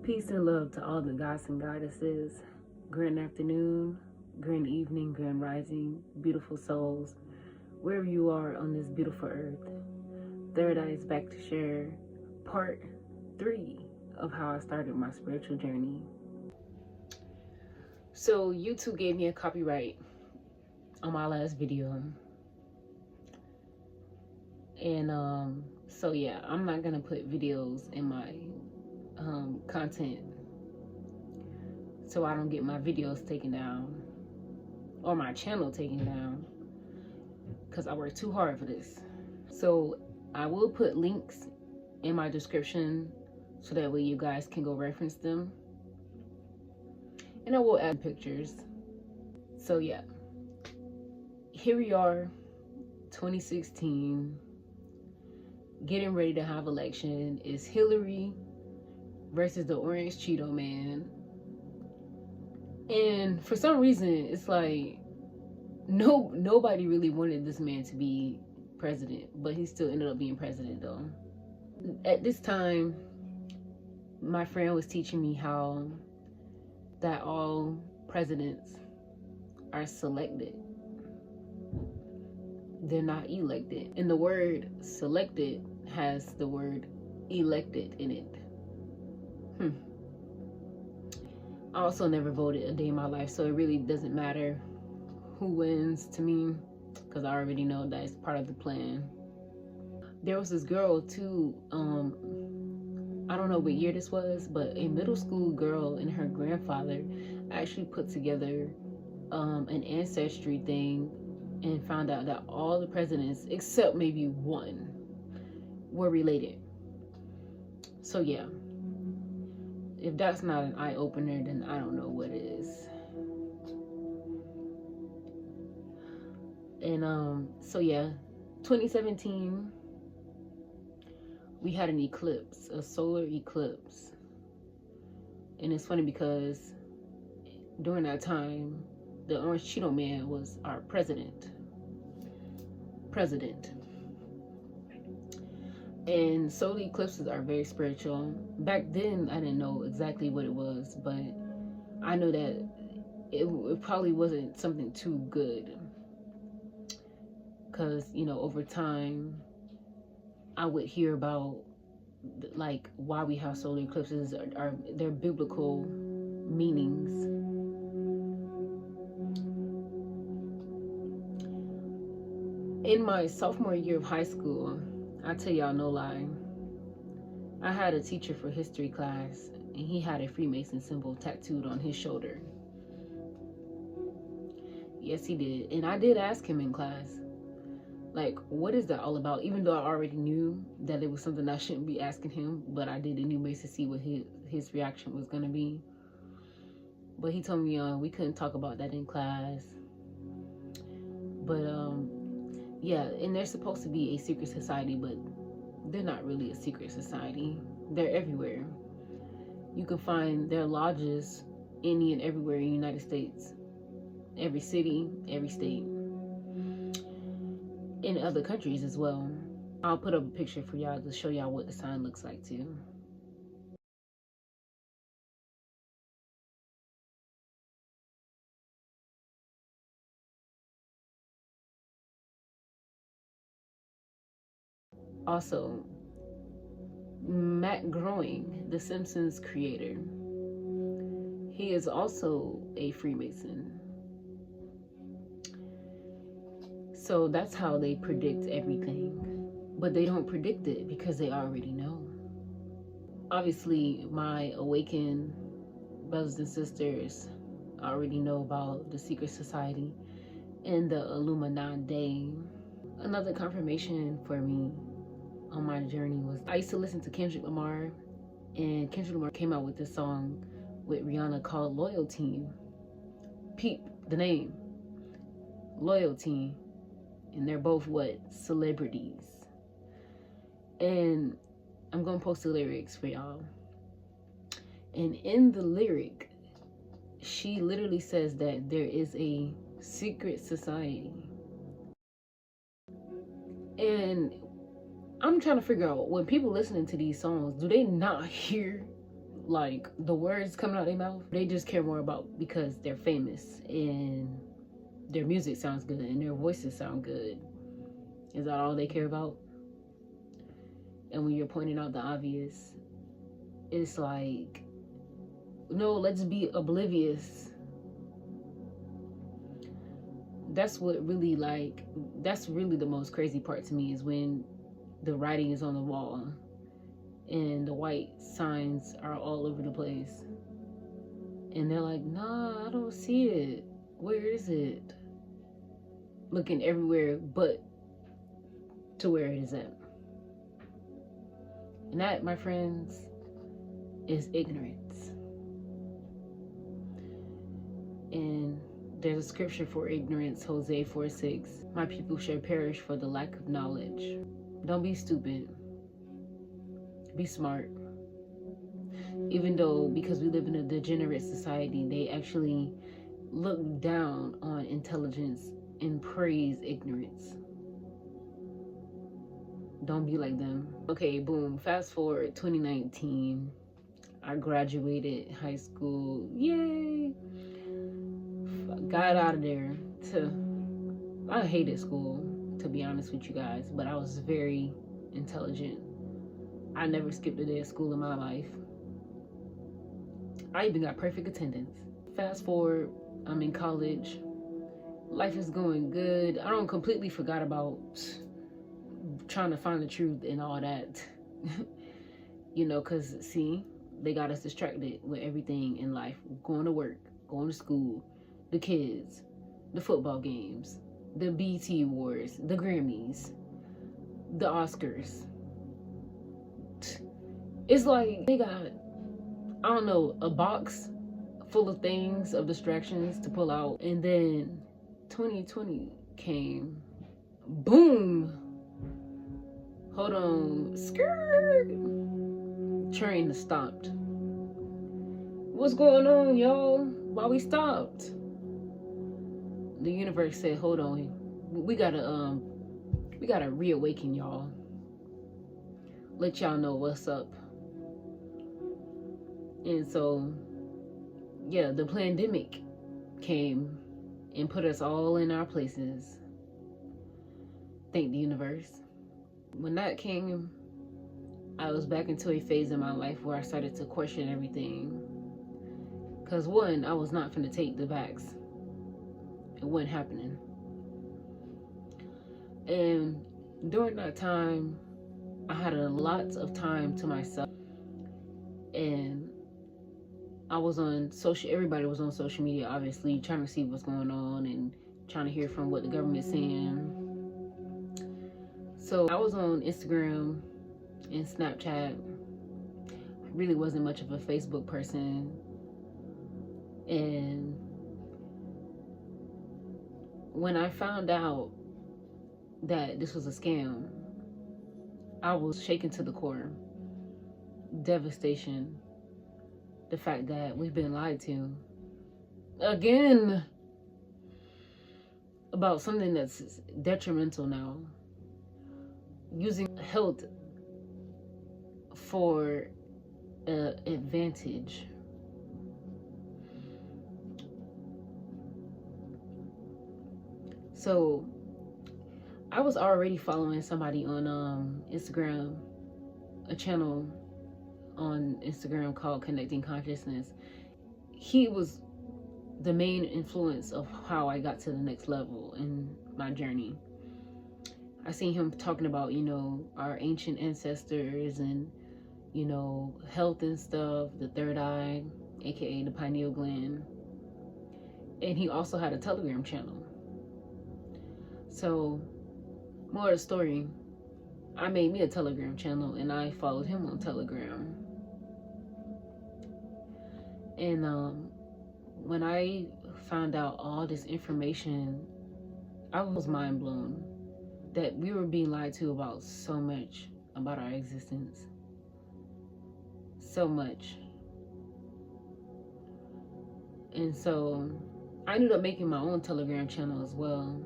Peace and love to all the gods and goddesses. Grand afternoon, grand evening, grand rising, beautiful souls, wherever you are on this beautiful earth. Third Eye is back to share part 3 of how I started my spiritual journey. So YouTube gave me a copyright on my last video. And so yeah, I'm not gonna put videos in my content so I don't get my videos taken down or my channel taken down, because I worked too hard for this. So I will put links in my description so that way you guys can go reference them, and I will add pictures. So yeah, here we are, 2016, getting ready to have election. Is Hillary versus the Orange Cheeto Man. And for some reason, it's like nobody really wanted this man to be president, but he still ended up being president though. At this time, my friend was teaching me how that all presidents are selected. They're not elected. And the word selected has the word elected in it. I also never voted a day in my life, so it really doesn't matter who wins to me, because I already know that it's part of the plan. There was this girl too, I don't know what year this was, but a middle school girl and her grandfather actually put together an ancestry thing and found out that all the presidents, except maybe one, were related. So yeah, if that's not an eye-opener, then I don't know what is. And so yeah, 2017, we had an eclipse, a solar eclipse. And it's funny because during that time, the Orange Cheeto Man was our president. And solar eclipses are very spiritual. Back then, I didn't know exactly what it was, but I know that it probably wasn't something too good. Because, you know, over time, I would hear about, like, why we have solar eclipses, are their biblical meanings. In my sophomore year of high school, I tell y'all no lie, I had a teacher for history class, and he had a Freemason symbol tattooed on his shoulder. Yes, he did. And I did ask him in class, like, what is that all about? Even though I already knew that it was something I shouldn't be asking him, but I did anyways to see what his reaction was gonna be. But he told me we couldn't talk about that in class. But yeah, and they're supposed to be a secret society, but they're not really a secret society. They're everywhere. You can find their lodges any and everywhere in the United States. Every city, every state. In other countries as well. I'll put up a picture for y'all to show y'all what the sign looks like too. Also, Matt Groening, the Simpsons creator, he is also a Freemason. So that's how they predict everything. But they don't predict it because they already know. Obviously, my awakened brothers and sisters already know about the secret society and the Illuminati. Another confirmation for me on my journey was, I used to listen to Kendrick Lamar, and Kendrick Lamar came out with this song with Rihanna called Loyalty. Peep the name, Loyalty. And they're both what? Celebrities. And I'm gonna post the lyrics for y'all. And in the lyric, she literally says that there is a secret society. And I'm trying to figure out, when people listening to these songs, do they not hear like the words coming out their mouth. They just care more about because they're famous and their music sounds good and their voices sound good. Is that all they care about? And when you're pointing out the obvious, it's like, no, let's be oblivious. That's what really, like, that's really the most crazy part to me, is when the writing is on the wall and the white signs are all over the place. And they're like, nah, I don't see it. Where is it? Looking everywhere but to where it is at. And that, my friends, is ignorance. And there's a scripture for ignorance, Hosea 4:6. My people shall perish for the lack of knowledge. Don't be stupid. Be smart. Even though, because we live in a degenerate society, they actually look down on intelligence and praise ignorance. Don't be like them. Okay, boom. Fast forward 2019. I graduated high school. Yay! Got out of there. I hated school, to be honest with you guys, but I was very intelligent. I never skipped a day of school in my life. I even got perfect attendance. Fast forward, I'm in college. Life is going good. I don't completely forgot about trying to find the truth and all that. You know, because see, they got us distracted with everything in life. Going to work, going to school, the kids, the football games, the BET Awards, the Grammys, the Oscars. It's like they got, I don't know, a box full of things, of distractions to pull out. And then 2020 came. Boom! Hold on. Skirt! Train stopped. What's going on, y'all? Why we stopped? The universe said, hold on. We gotta reawaken y'all. Let y'all know what's up. And so, yeah, the pandemic came and put us all in our places. Thank the universe. When that came, I was back into a phase in my life where I started to question everything. Because one, I was not finna take the vax. It wasn't happening. And during that time, I had a lot of time to myself. And I was on everybody was on social media, obviously, trying to see what's going on and trying to hear from what the government's saying. So I was on Instagram and Snapchat. I really wasn't much of a Facebook person. And when I found out that this was a scam, I was shaken to the core. Devastation. The fact that we've been lied to again about something that's detrimental now. Using health for advantage. So I was already following somebody on Instagram, a channel on Instagram called Connecting Consciousness. He was the main influence of how I got to the next level in my journey. I seen him talking about, you know, our ancient ancestors and, you know, health and stuff, the third eye, aka the pineal gland. And he also had a Telegram channel. So, more of the story, I made me a Telegram channel and I followed him on Telegram. And when I found out all this information, I was mind blown that we were being lied to about so much about our existence. So much. And so I ended up making my own Telegram channel as well.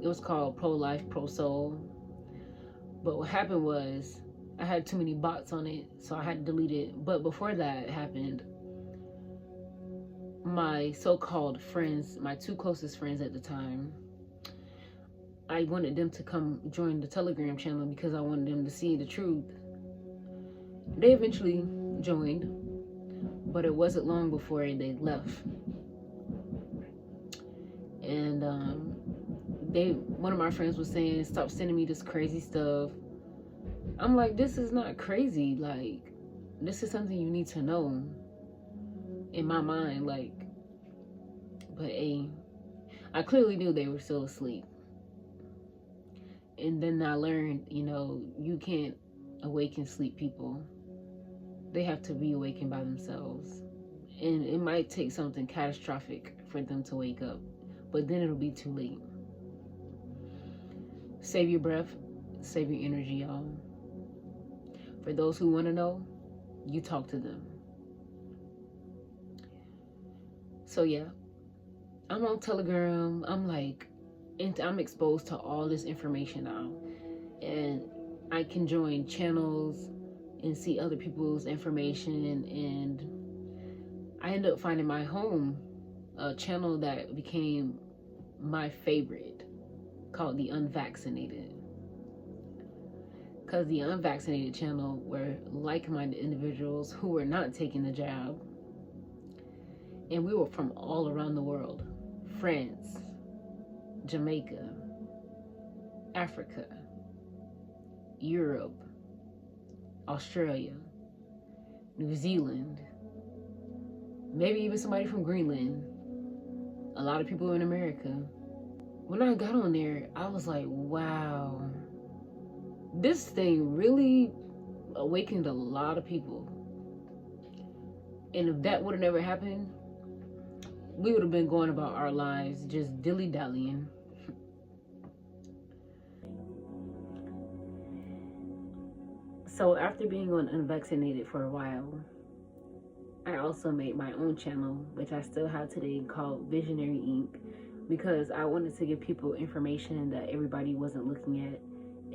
It was called Pro Life, Pro Soul. But what happened was I had too many bots on it, so I had to delete it. But before that happened, my so-called friends, my two closest friends at the time, I wanted them to come join the Telegram channel because I wanted them to see the truth. They eventually joined, but it wasn't long before they left. And one of my friends was saying, stop sending me this crazy stuff. I'm like, this is not crazy. Like, this is something you need to know. In my mind, like, but I clearly knew they were still asleep. And then I learned, you can't awaken sleep people. They have to be awakened by themselves. And it might take something catastrophic for them to wake up, but then it'll be too late. Save your breath, save your energy, y'all. For those who want to know, you talk to them. So yeah, I'm on Telegram. I'm exposed to all this information now, and I can join channels and see other people's information, and I ended up finding my home, a channel that became my favorite, called The Unvaccinated. Because the Unvaccinated channel were like-minded individuals who were not taking the jab, and we were from all around the world. France, Jamaica, Africa, Europe, Australia, New Zealand, maybe even somebody from Greenland, a lot of people in America. When I got on there, I was like, wow, this thing really awakened a lot of people. And if that would have never happened, we would have been going about our lives just dilly-dallying. So after being on Unvaccinated for a while, I also made my own channel, which I still have today, called Visionary Inc., because I wanted to give people information that everybody wasn't looking at,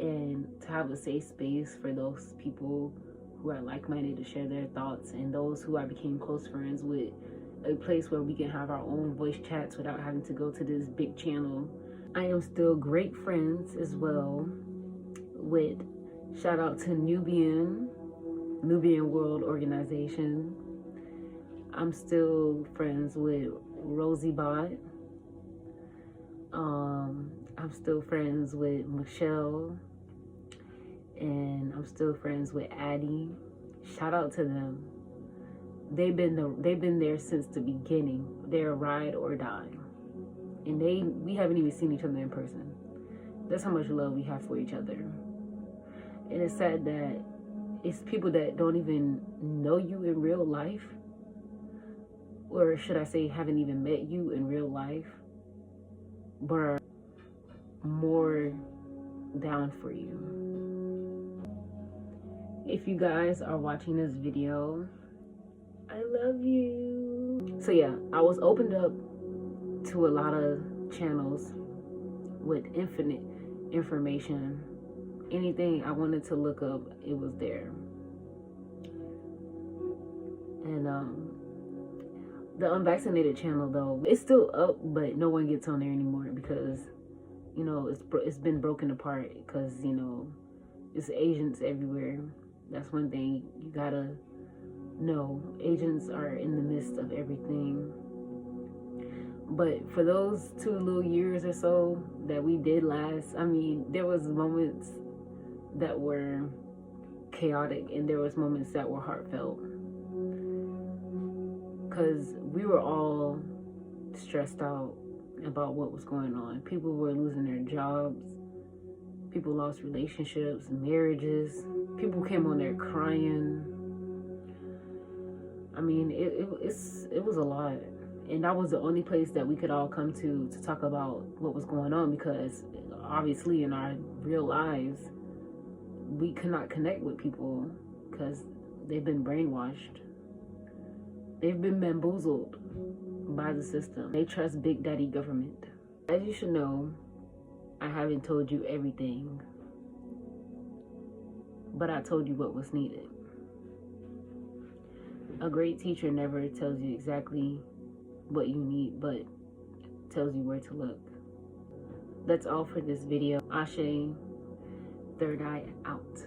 and to have a safe space for those people who are like-minded to share their thoughts, and those who I became close friends with, a place where we can have our own voice chats without having to go to this big channel. I am still great friends as well with, shout out to Nubian World Organization. I'm still friends with Rosie Bot. I'm still friends with Michelle, and I'm still friends with Addie. Shout out to them. They've been there since the beginning. They're ride or die, and we haven't even seen each other in person. That's how much love we have for each other. And it's sad that it's people that don't even know you in real life, or should I say haven't even met you in real life, but are more down for you. If you guys are watching this video, I love you. So yeah, I was opened up to a lot of channels with infinite information. Anything I wanted to look up, it was there. And the Unvaccinated channel, though, it's still up, but no one gets on there anymore because, it's been broken apart because, it's agents everywhere. That's one thing you gotta know. Agents are in the midst of everything. But for those 2 little years or so that we did last, there was moments that were chaotic and there was moments that were heartfelt, because we were all stressed out about what was going on. People were losing their jobs. People lost relationships, marriages. People came on there crying. It was a lot. And that was the only place that we could all come to talk about what was going on, because obviously in our real lives, we could not connect with people because they've been brainwashed. They've been bamboozled by the system. They trust Big Daddy government. As you should know, I haven't told you everything. but I told you what was needed. A great teacher never tells you exactly what you need, but tells you where to look. That's all for this video. Ashe, third eye out.